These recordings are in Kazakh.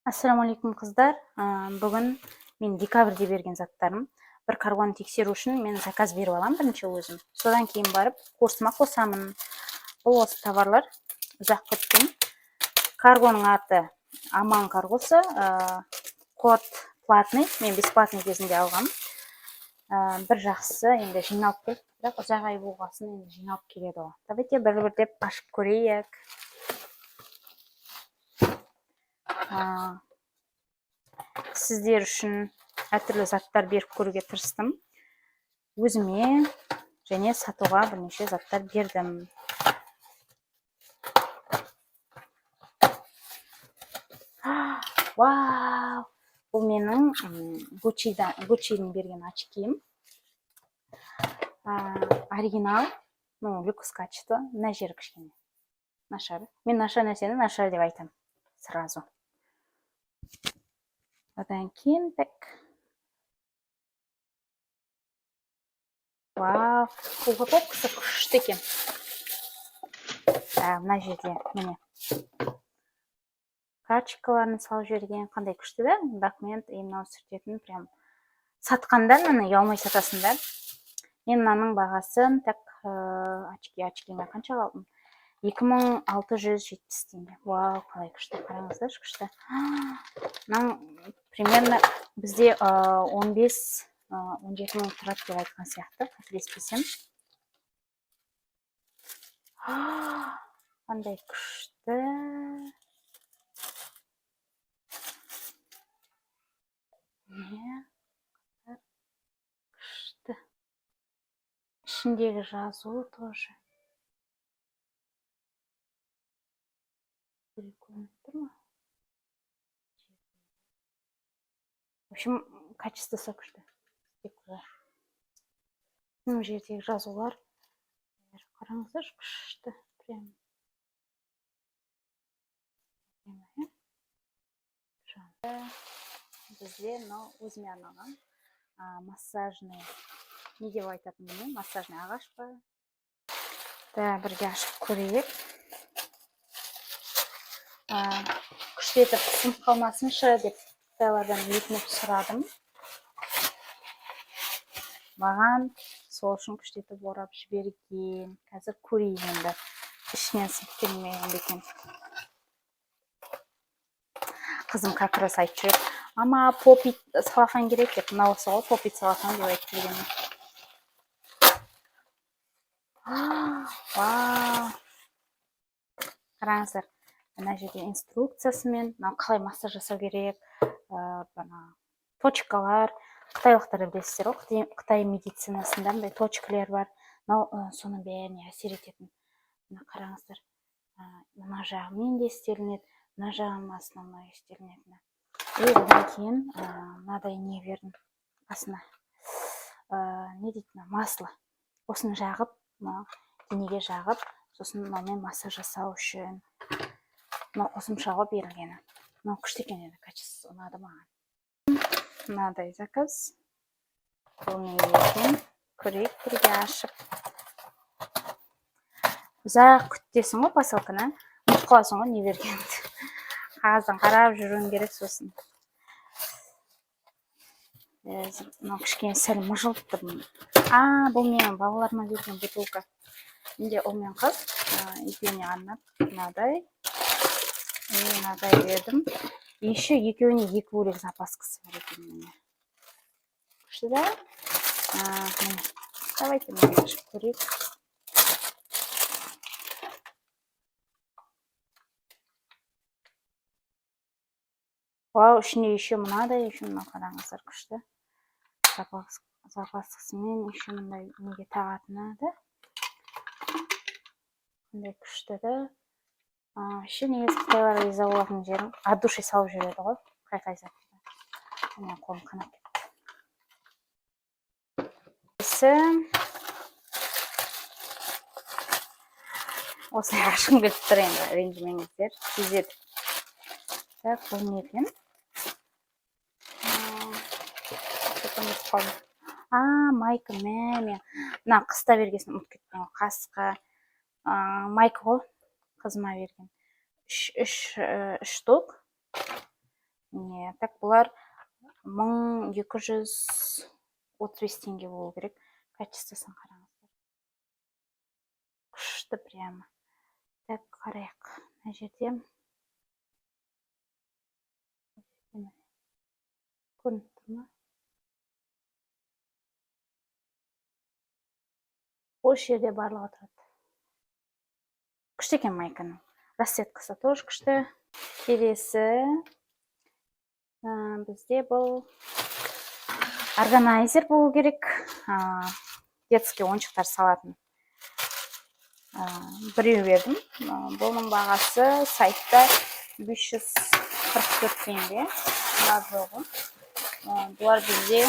Ассаламалейкум қыздар. Бүгін мен декабрьде берген заттарым. Бір каргоны тексеру үшін мен заказ беріп аламын бірінші өзім. Содан кейін барып курсыма қосамын. Бұл осы товарлар ұзақ күткен. Каргоның аты Аман каргосы. Код платный. Мен бесплатный кезінде алғам. Бір жақсысы енді жиналып келді. Бірақ ұзақ ай болғасын енді жиналып келеді ғой. Давайте бір-бірдеп ашып көрейік. Сіздер үшін әртүрлі заттар беріп көруге тырыстым. Өзіме және сатуға бірнеше заттар бердім. Вау! Бұл менің Gucci'дің берген очкиім. Оригинал, люкс качество. Мына жері кішкене нашар. Мен нашар нәрсені нашар деп айтам сразу. Одан кейін так. Вау, упаковкасы күшті екен. Мына жерде міне карточкаларын салып жіберген, қандай күшті да, документ именно сүртетін, прям сатқанда мені ұялмай сатасыңдар. Мен мынаның бағасын так очкиме қанша алдым? 2670 теңге. Вау, қалай күшті, қараңыздар, күшті. Примерно бізде 15-17 мың тұрады деп айтқан сияқты, қателеспесем. Қандай күшті. Күшті. Ішіндегі жазуы тоже. В общем, качествосы күшті. Бұл жердегі жазулар. Қараңыздар, күшті. Прям. Бізде өзіме арналған массажный, не деп айтатын білмеймін, массажный ағаш па. Бірге ашып көрейік. Күшті етіп сынып қалмасыншы деп қытайлардан өтініп сұрадым. Маған сол үшін күшті етіп орап жіберген. Қазір көрейін енді. Ішінен сынып келмеген бекен. Қызым как раз айтып жүр. Ама попит салафан керек деп, мынау осы ғой, попит салафан деп айтып жүрген. Вау! Қараңыздар, мына жерде инструкциясымен, қалай массаж жасау керек, точкалар, қытайлықтарды білесіздер ғой, Қытай медицинасында мындай точкалар бар. Соның бәріне әсер ететін. Қараңыздар, мына жағымен де істелінеді, мына жағының основной істелінеді. Одан кейін мынадай не бердім қасына. Не дейді, масло. Осыны жағып, денеге жағып, сосын мынамен массаж жасау үшін. Мына қосымшаға берілгені. Мынау күшті екен еді, качествосы ұнады маған. Мынадай заказ. Бұл не екен? Көрейік, бірге ашып. Ұзақ күттесің ғой посылканы. Ұмытып қаласың ғой не бергенді. Қағаздан қарап жүруің керек сосын. Мынау кішкене сәл мұжылып тұр. Бұл менің балаларыма берген бутылка. Менде ұл мен қыз, екеуіне арнап мынадай. Мынадай бердім. Еще екеуіне екі бөлек запаскасы бар екен. Күшті да? Давайте мені ашып көрейік. Вау, ішінде еще мынадай, еще мына қараңыздар, күшті. Запаскасымен еще мындай неге тағатыны да. Мындай күшті да. Еще негізі қытайлар риза болатын жерім. От души салып жүреді ғой, қай затты. Мен қолым қанап кетті. Осылай ашқым келіп тұр енді, ренжімеңіздер. Сезеді. Так, бұл не екен? Майка, мәме. Мына қыста бергесін ұмытып кеттім. Қасқа. Майка ғой, қызыма берген. 3 штук. Так бұлар 1235 теңге болу керек. Качествосын қараңыздар. Күшті прямо. Так, қарайық. Мына жерде көрініп тұр ма? Осы жерде барлығы тұрады. Күшті екен майканың. Расцветкасы тоже күшті. Келесі бізде бұл органайзер болу керек. Детский ойыншықтар салатын. Біреу бердім. Бұның бағасы сайтта 544 теңге. Бұлар бізде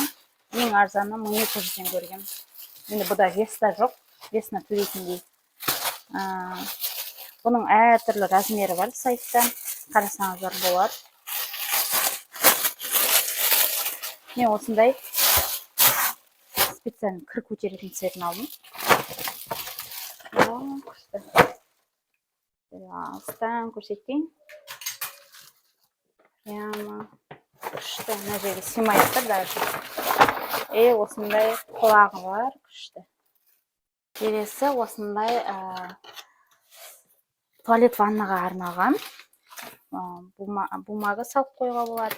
ең арзаны 1200-ден көрген. Енді бұда веста жоқ. Весна төлейтіндей. Бұның әртүрлі размері бар сайтта. Қарасаңыздар болады. Мен осындай специально кір көтеретін цветін алдым. Күшті. Алыстан көрсетейін. Прямо күшті. Мына жерге сыймай тұр даже. Осындай құлағы бар. Күшті. Келесі осындай туалет ваннаға арналған. Бумага салып қойға болады.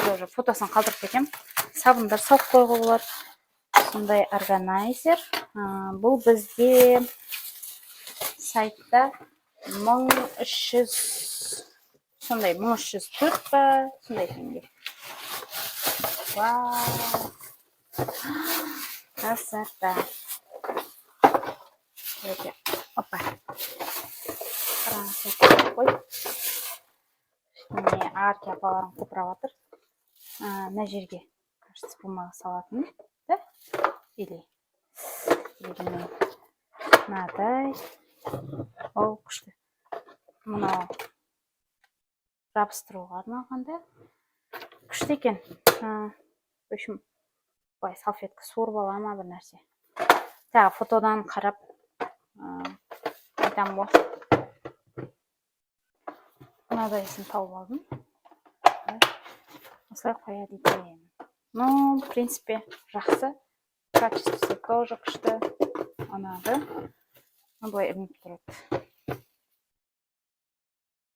Тоже фотосын қалдырып кетем. Сабындар салып қойға болады. Сондай органайзер. Бұл бізде сайтта 1300 сондай 1304 па, сондай теңге. Вау! Красота! Опа! Қараңыз, қой. Арки апаларым қопырап жатыр. Мына жерге кажется бумага салатын, да? Или мынадай. Ол күшті. Мынау жабыстыруға арналғанда күшті екен. В общем, былай салфетка суырып алама бір нәрсе. Тағы фотодан қарап айтам ғой. Мынадайсын тауып алдым. Осылай қояды екен. Ну, в принципе, жақсы. Качествосы тоже күшті. Анады. Былай ілініп тұрады.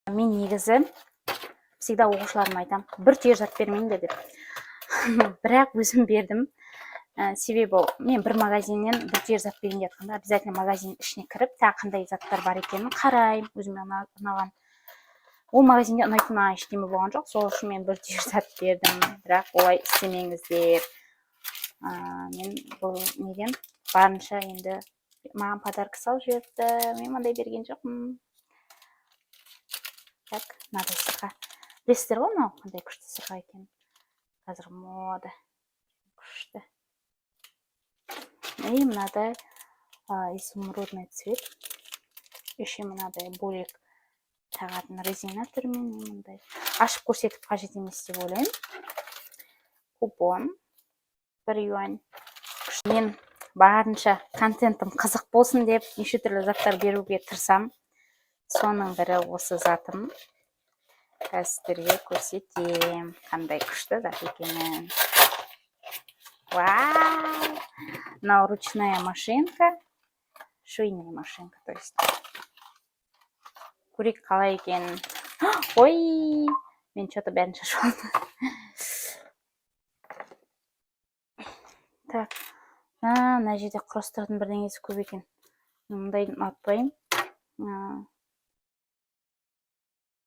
Мен негізі всегда оқушыларыма айтам, бір түйір зат бермеңдер деп. Бірақ өзім бердім. Себебі мен бір магазиннен бір түйір зат берейін деп жатқанда, обязательно магазин ішіне кіріп, тағы қандай заттар бар екенін қараймын, өзіме ұнаған. Ол магазинде ұнайтын ештеме болған жоқ, сол үшін мен бір түйір зат бердім. Бірақ олай істемеңіздер. Мен бұл неден барынша енді маған подарка салып жіберді. Мен мындай берген жоқпын. Так, мынадай сырға. Білесіздер ғой, мынау қандай күшті сырға екен. Қазір мода. Күшті. И мынадай изумрудный цвет. Еще мынадай бөлек тағатын резина түрімен. Мындай ашып көрсетіп қажет емес деп ойлаймын. Купон 1 юань. Мен барынша контентім қызық болсын деп неше түрлі заттар беруге тырысам. Соның бірі осы затым. Сіздерге көрсетем, қандай күшті зат екенін. Вау! Мынау ручная машинка. Швейная машинка, то есть. Көрейік қалай екенін. Ой! Мен что-то бәрін шашып алдым. Так. Мына жерде құрастыратын бірдеңесі көп екен. Мұндайды ұнатпаймын.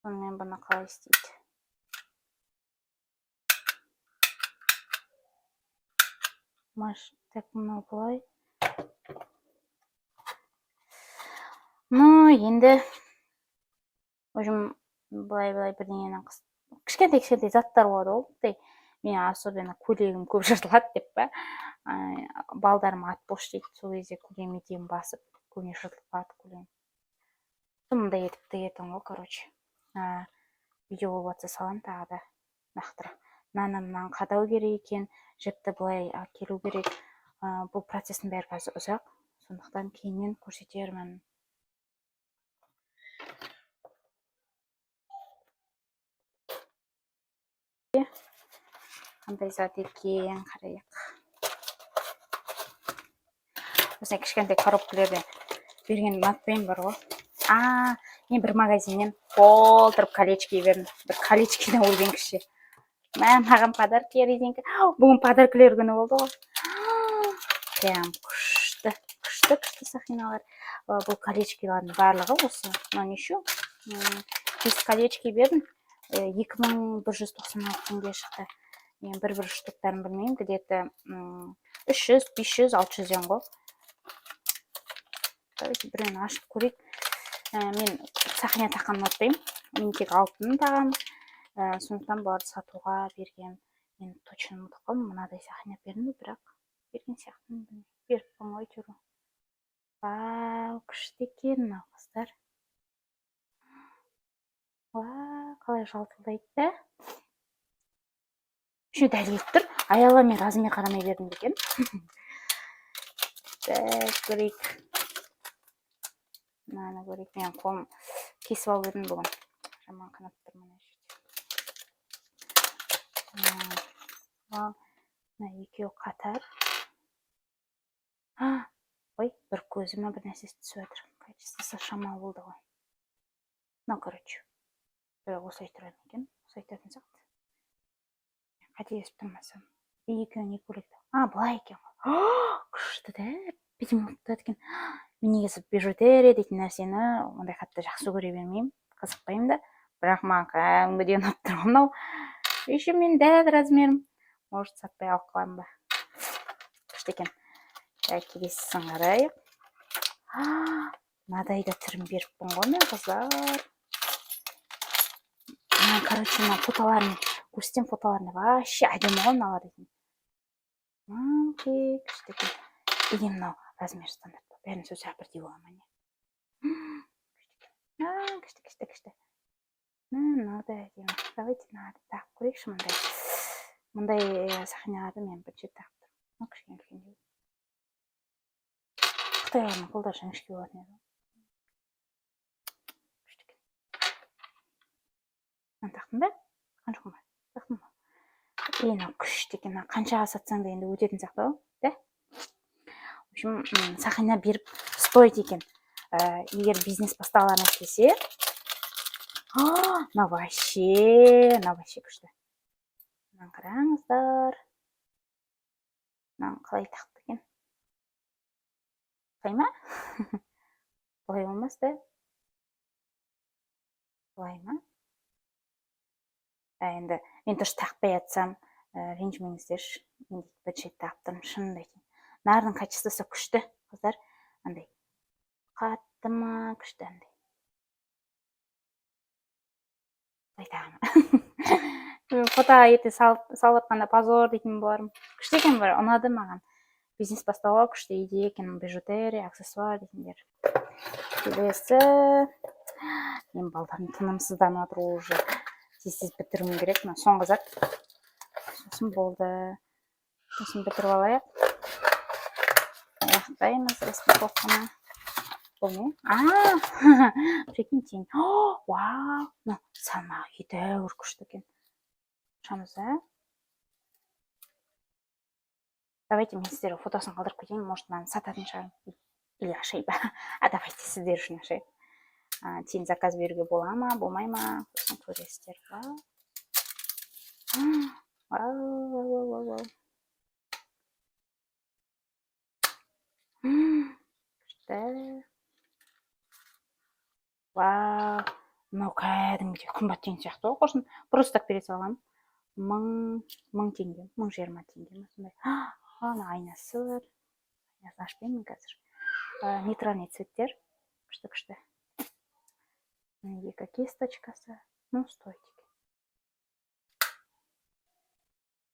Сонымен бұны қалай істейді? Так, мынау бұлай. Ну, енді бұлай бірдеңенің кішкентай заттар болады ол. Мен особенно көйлегім көп жыртылады деп па. Балдарым ат бош дейді. Сол кезде көйлегім етегім басып, көне жыртылып қалады көйлегім. Мұндай етіп етін ғой, короче. Видео болып жатса салам тағы да нақтырақ. Мынаны қадау керек екен, жіпті былай келу керек. Бұл процестің бәрі қазір ұзақ. Сондықтан кейіннен көрсетермін. қандай зат екен, қарайық. Осындай кішкентай коробкалерде берген ұнатпаймын бар ғой. Мен бір магазиннен толтырып колечки бердім. Бір колечкиден өлген кіші. Маған подарки резинка. Бүгін подаркілер күні болды ғой. Прям күшті сақиналар. Бұл колечкилардың барлығы осы. Неше? 5 колечки бердім. 2196 теңге шықты. Мен бір штуктарын білмеймін. Где-то 300, 500, 600 ден ғой. Біреуін ашып көрейік. Мен сақина таққан ұнатпаймын. Мен тек алтын тағам. Сондықтан бұларды сатуға берген. Мен точно ұмытып қалдым. Мынадай сақина бердім бе, бірақ берген сияқтымын. Беріппін ғой түрі. Вау, күшті екен мынау қыздар. Вау, қалай жалтылдайды да. Үші дәлеліп тұр. Аяла, мен размер қарамай бердім екен. Көрейік. Мынаны көрейік. Мен қолым кесіп алып едім бүгін. Жаман қанап тұр мына жерде. Мына екеуі қатар. Ой, бір көзіме бір нәрсесі түсіп жатыр. Качествосы шамалы болды ғой. Короче. Осылай тұрады екен. Осылай тұратын сияқты. Қателесіп тұрмасам. Екеуін екі бөлек. Былай екен ғой. Күшті де. Бетім ұмытады екен. Мен негізі бижутерия дейтін нәрсені ондай қатты жақсы көре бермеймін. Қызықпаймын да. Бірақ маған кәдімгідей ұнап тұр мынау. Еще мен дәл размерім. Может, сатпай алып қаламын ба. Күшті екен. Келесісін қарайық. Мынадай да түрін беріппін ғой мен, қыздар. Короче, мына фотоларын көрсетем, фотоларында вообще әдемі ғой мыналар дейтін. Күшті екен. Или мынау размер стандарт. Бәрін сөз бірдей бола ма не? Күшті. Мынадай әдемі. Давайте тағып көрейікші мындай. Мындай сақиналарды мен бірінші тағып тұрмын. Кішкене үлкендеу. Қытайлардың қолдары жіңішке болатын еді. Күшті екен. Тақтың ба? Қаншықын ба? Тақтың ба? Күшті екен. Қаншаға сатсаң да енді өтетін сияқты ғой. Да? В общем, сақина беріп стоит екен. Егер бизнес бастағыларына істесе, мынау вообще күшті. Мынаны қараңыздар. Мынаны қалай тақты екен? Қалай ма? Бұлай болмас та. Бұлай ма? Енді мен дұрыс тақпай атсам, ренжімеңіздерші. Мен бірінші тағып тұрмын, шынымды айтайын. Нардың качествосы күшті, қыздар. Андай қатты ма, күшті андай. Айтамын. Фотоға ерте салып атқанда позор дейтін боларым. Күшті екен бар, ұнады маған. Бизнес бастауға күшті идея екен, бижутерия, аксессуар дейтіндер. Келесі. Мен балдарым тынымсызданып жатыр уже. Тез бітіруім керек. Соңғы зат. Сосын болды. Сосын бітіріп алайық. Аяқтаймыз распаковканы. Бұл не? Прикиньте. Вау! Салмағы едәуір күшті екен. Ашамыз, Давайте мен сіздерге фотосын қалдырып кетейін. Может, мынаны сататын шығармын. Или ашайын ба? Давайте сіздер үшін ашайық. Тегін заказ беруге бола ма, болмай ма? Сосын көресіздер. Вау. Вау, мынау кәдімгідей қымбат деген сияқты ғой. Қосын просто так бере салған. 1000 теңге, 1020 теңге. Ана айнасы бар. Айнасын ашпаймын қазір. Нейтральный цветтер. Күшті. Екі кисточкасы. Стоит